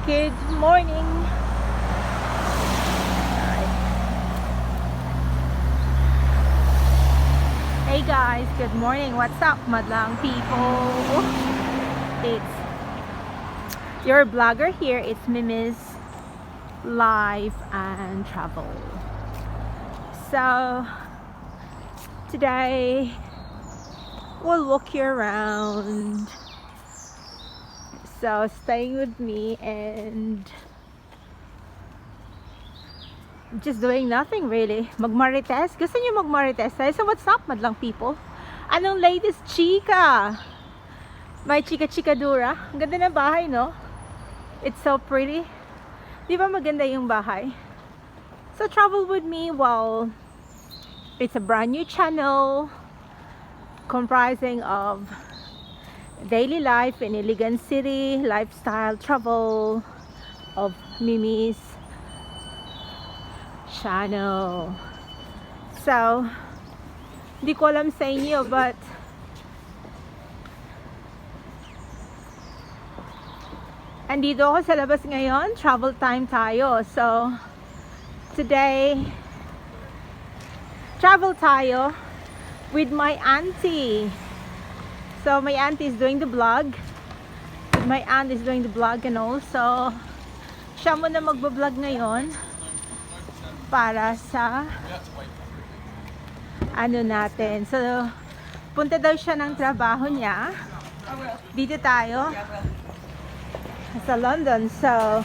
Good morning. Hey guys, good morning. What's up, madlang people? It's your blogger here. It's Mimi's Life and Travel. So today we'll walk you around. So staying with me and just doing nothing really. Magmarites. Gusto niyo magmarites tayo? So what's up, madlang people? Anong latest chika? May chika-chikadura. Ang ganda ng bahay, no? It's so pretty. Di ba maganda yung bahay? So travel with me while it's a brand new channel comprising of daily life in Iligan City, lifestyle, travel of Mimi's channel. So, hindi ko alam sa inyo, but andito ako sa labas ngayon. Travel time tayo. So, today, travel tayo with my auntie. So my aunt is doing the vlog. My aunt is doing the vlog and also siya muna magbablog ngayon para sa ano natin. So punta daw siya ng trabaho niya. Dito tayo sa London. So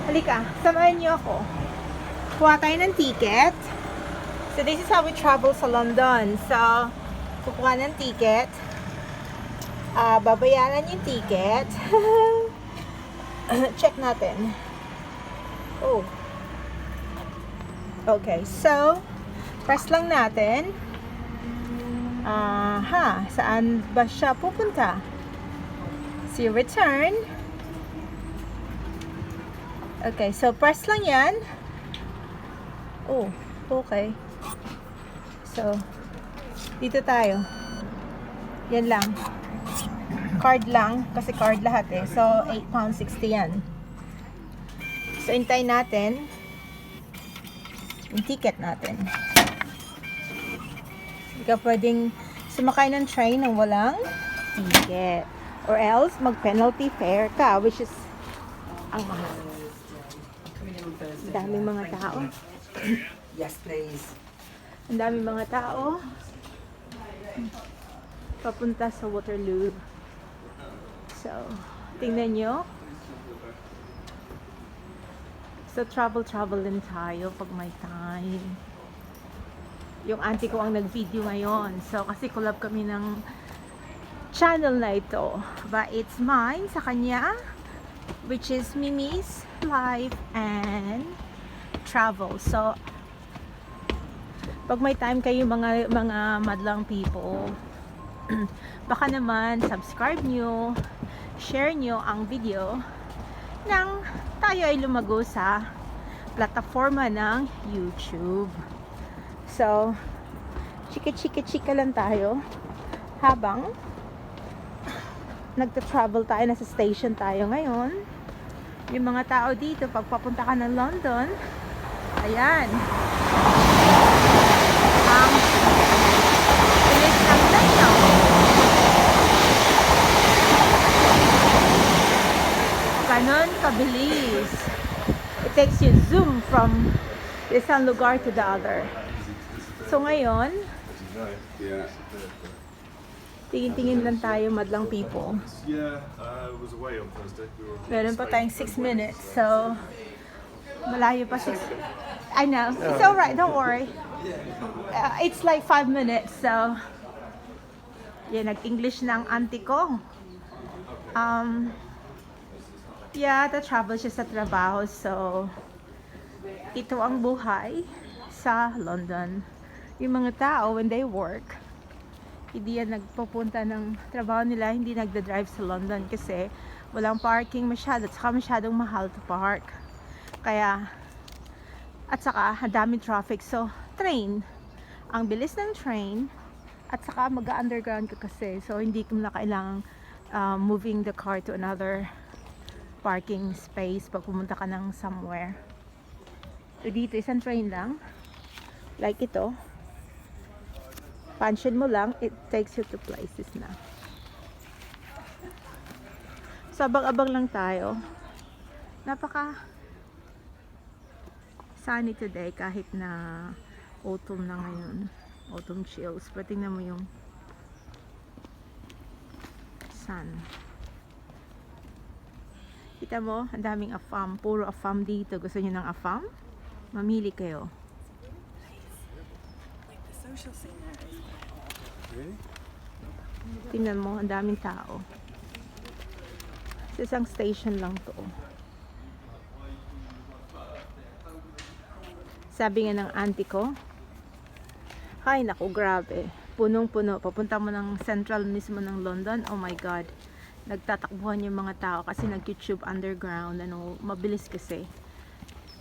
halika, samahan niyo ako. Kuha tayo ng ticket. So this is how we travel sa London. So kukuha ng ticket. Babayaran yung ticket. Check natin. Oh. Okay, so press lang natin. Saan ba siya pupunta? See return. Okay, so press lang yan. Oh, okay. So dito tayo. Yan lang. Card lang, kasi card lahat eh. So, £8.60 yan. So, hintayin natin yung ticket natin. Hindi ka pwedeng sumakay ng train nang walang ticket. Or else, mag-penalty fare ka, which is ang mahal. Ang daming mga tao. Yes, please. Ang daming mga tao. Papunta sa Waterloo. So, tingnan nyo. So, travel din tayo pag may time. Yung auntie ko ang nag-video ngayon. So, kasi collab kami ng channel na ito. But it's mine sa kanya, which is Mimi's Life and Travel. So, pag may time kayo mga madlang people, baka naman subscribe nyo, share nyo ang video nang tayo ay lumago sa plataforma ng YouTube. So, chika lang tayo habang nagta-travel tayo, nasa station tayo ngayon. Yung mga tao dito, pag papunta ka ng London, ayan, ang bilis ng dayo. Ganon kabilis. It takes you zoom from isang lugar to the other. So ngayon, tingin-tingin lang tayo, madlang people. Meron pa tayong 6 minutes. So, malayo pa 6. I know. It's alright. Don't worry. It's like 5 minutes. So, yan, nag-English na ang auntie ko. Yeah, travel siya sa trabaho. So, ito ang buhay sa London. Yung mga tao, when they work, hindi yan nagpupunta ng trabaho nila, hindi nagda-drive sa London kasi walang parking masyado, at saka masyadong mahal to park. Kaya, at saka, daming traffic. So, train. Ang bilis ng train, at saka mag-underground ka kasi. So, hindi mo na kailangang moving the car to another parking space pag pumunta ka ng somewhere. So dito isang train lang. Like ito. Punch mo lang, it takes you to places na. So abang-abang lang tayo. Napaka sunny today kahit na autumn na ngayon. Autumn chills. Pero tingnan mo yung sun. Kita mo, ang daming afam. Puro afam dito. Gusto niyo ng afam? Mamili kayo. Like the social scene there is Really? Tingnan mo, ang daming tao. Sa isang station lang to. Sabi nga ng auntie ko, ay naku, grabe. Punong-puno. Papunta mo ng central mismo ng London. Oh my God. Nagtatakbuhan yung mga tao kasi nag-YouTube underground. Ano, mabilis kasi.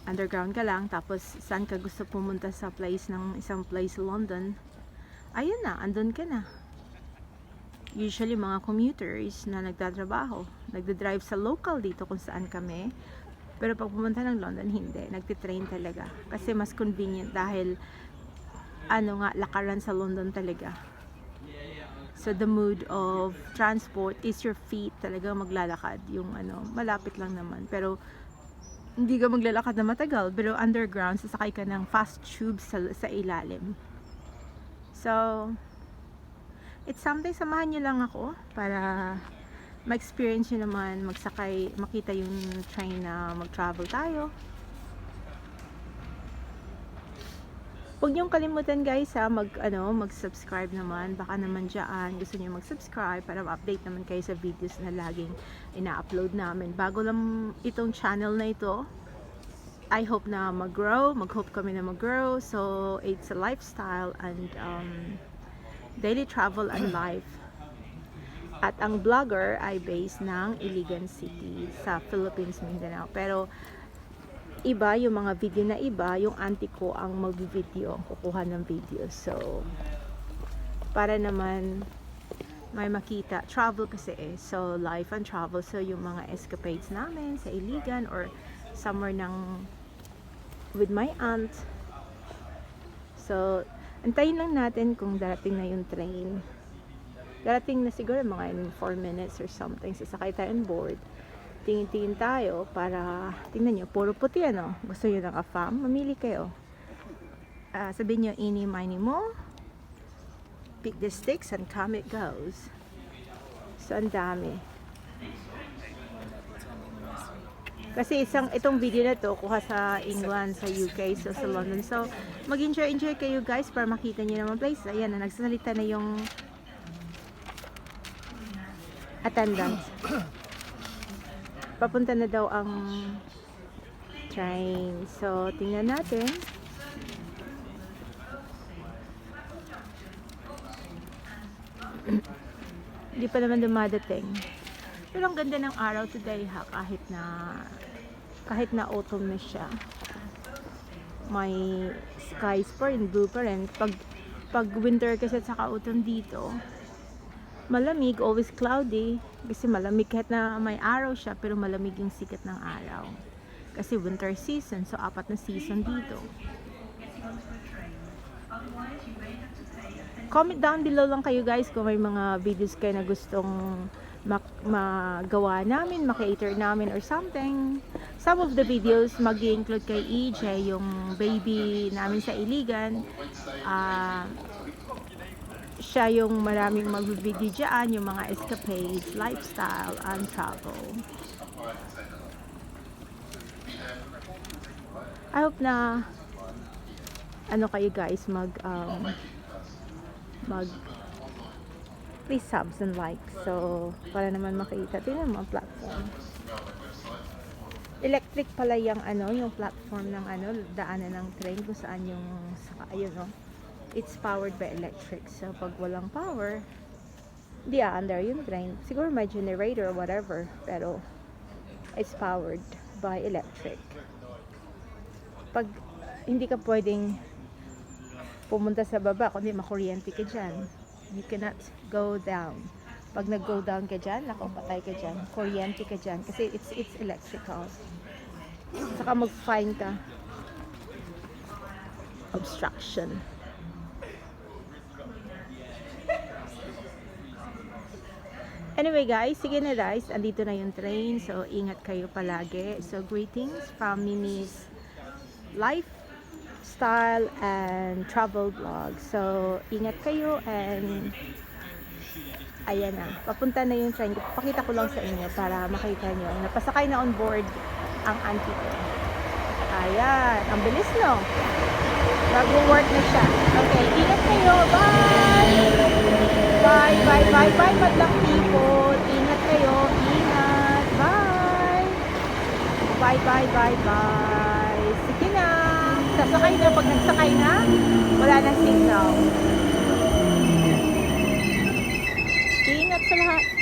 Underground ka lang. Tapos, saan ka gusto pumunta sa place ng isang place London. Ayun na, andun ka na. Usually, mga commuters na nagtatrabaho. Nagda-drive sa local dito kung saan kami. Pero pag pumunta ng London, hindi. Nagtitrain talaga. Kasi mas convenient dahil ano nga, lakaran sa London talaga. So the mood of transport is your feet talaga maglalakad. Yung ano, malapit lang naman. Pero hindi ka maglalakad na matagal. Pero underground, sasakay ka ng fast tube sa ilalim. So, it's something, samahan nyo lang ako para ma-experience nyo naman, magsakay, makita yung train na mag-travel tayo. Huwag niyong kalimutan guys ha, mag-subscribe naman. Baka naman dyan, gusto niyo mag-subscribe para ma-update naman kayo sa videos na laging ina-upload namin. Bago lang itong channel na ito, I hope na mag-grow, mag-hope kami na mag-grow. So, it's a lifestyle and daily travel and life. At ang vlogger ay based ng Iligan City sa Philippines, Mindanao. Pero iba yung mga video na iba, yung auntie ko ang mag-video, kukuha ng video. So para naman may makita, travel kasi eh. So life and travel, so yung mga escapades namin sa Iligan or somewhere with my aunt. So antayin lang natin kung darating na yung train. Darating na siguro mga in 4 minutes or something. Sasakay tayo on board. Tingin-tingin tayo para, tingnan nyo, puro puti ano. Gusto nyo ng afam? Mamili kayo. Sabihin nyo, ini, mini, mo. Pick the sticks and come it goes. So, ang dami. Kasi itong video na to, kuha sa England, sa UK, so sa London. So, mag-enjoy kayo guys para makita nyo naman place. Ayan na, nagsasalita na yung attendant. Papunta na daw ang train. So, tingnan natin. Hindi pa naman dumadating. Pero ang ganda ng araw today ha, kahit na autumn na siya. May skies pa rin, blue pa rin. Pag winter kasi at saka autumn dito, malamig, always cloudy. Kasi malamig kahit na may araw siya, pero malamig yung sikat ng araw. Kasi winter season, so 4 na season dito. Comment down below lang kayo guys kung may mga videos kayo na gustong magawa namin, makater namin or something. Some of the videos mag-i-include kay EJ, yung baby namin sa Iligan. Siya yung maraming mag-video dyan, yung mga escapades, lifestyle, and travel. I hope na kayo guys please subs and likes. So, para naman makita. Tingnan mo ang platform. Electric pala yung yung platform ng daanan ng train kung saan yung ayun it's powered by electric. So, pag walang power, di under yung train. Siguro may generator or whatever. Pero, it's powered by electric. Pag hindi ka pwedeng pumunta sa baba, kundi makuryente ka dyan. You cannot go down. Pag nag-go down ka dyan, naku, patay ka dyan. Kuryente ka dyan. Kasi it's electrical. Saka mag-find ka. Obstruction. Anyway guys, sige na guys. Andito na yung train. So, ingat kayo palagi. So, greetings from Mimi's lifestyle and travel vlog. So, ingat kayo and ayan na. Papunta na yung train. Pakita ko lang sa inyo para makita nyo. Napasakay na on board ang auntie ko. Ayan. Ang bilis, no? Mag-work na siya. Okay, ingat kayo. Bye! Bye, bye, bye, bye, madlang people. Ingat kayo. Ingat. Bye! Bye, bye, bye, bye. Sige na. Sasakay na. Pag nagsakay na, wala nang signal. Ingat sa lahat.